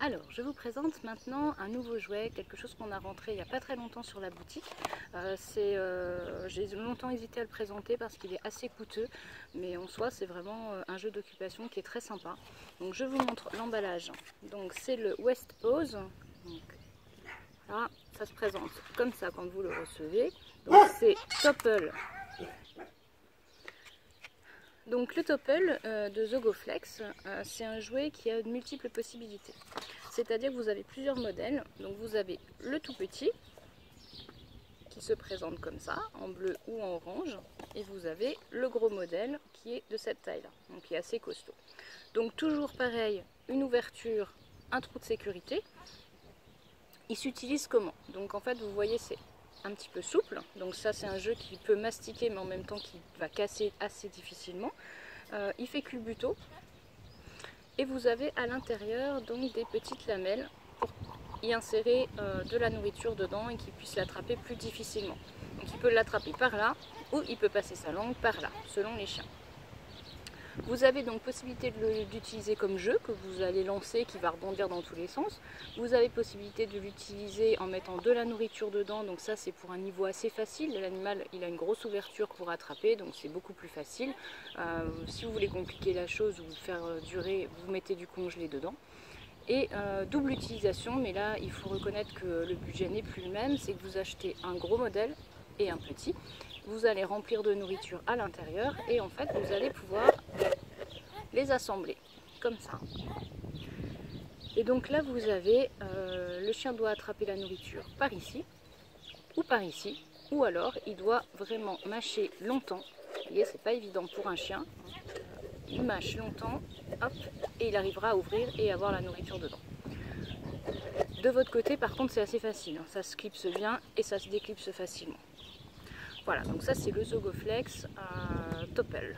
Alors, je vous présente maintenant un nouveau jouet, quelque chose qu'on a rentré il n'y a pas très longtemps sur la boutique. J'ai longtemps hésité à le présenter parce qu'il est assez coûteux, mais en soi c'est vraiment un jeu d'occupation qui est très sympa. Donc je vous montre l'emballage. Donc c'est le West Pose. Donc, là, ça se présente comme ça quand vous le recevez. Donc c'est Topple. Donc le Topple de Zogoflex, c'est un jouet qui a de multiples possibilités. C'est-à-dire que vous avez plusieurs modèles. Donc vous avez le tout petit, qui se présente comme ça, en bleu ou en orange. Et vous avez le gros modèle qui est de cette taille-là, donc qui est assez costaud. Donc toujours pareil, une ouverture, un trou de sécurité. Il s'utilise comment? Donc en fait vous voyez c'est un petit peu souple, donc ça c'est un jeu qui peut mastiquer mais en même temps qui va casser assez difficilement. Il fait culbuto et vous avez à l'intérieur donc des petites lamelles pour y insérer de la nourriture dedans et qu'il puisse l'attraper plus difficilement. Donc il peut l'attraper par là ou il peut passer sa langue par là, selon les chiens. Vous avez donc possibilité d'utiliser comme jeu que vous allez lancer qui va rebondir dans tous les sens. Vous avez possibilité de l'utiliser en mettant de la nourriture dedans, donc ça c'est pour un niveau assez facile. L'animal il a une grosse ouverture pour attraper, donc c'est beaucoup plus facile. Si vous voulez compliquer la chose ou vous faire durer, vous mettez du congelé dedans. Et double utilisation, mais là il faut reconnaître que le budget n'est plus le même, c'est que vous achetez un gros modèle et un petit. Vous allez remplir de nourriture à l'intérieur et en fait vous allez pouvoir les assembler comme ça. Et donc là vous avez le chien doit attraper la nourriture par ici ou alors il doit vraiment mâcher longtemps. Vous voyez c'est pas évident pour un chien. Il mâche longtemps, hop, et il arrivera à ouvrir et avoir la nourriture dedans. De votre côté par contre c'est assez facile, hein. Ça se clipse bien et ça se déclipse facilement. Voilà, donc ça c'est le Zogoflex Topple.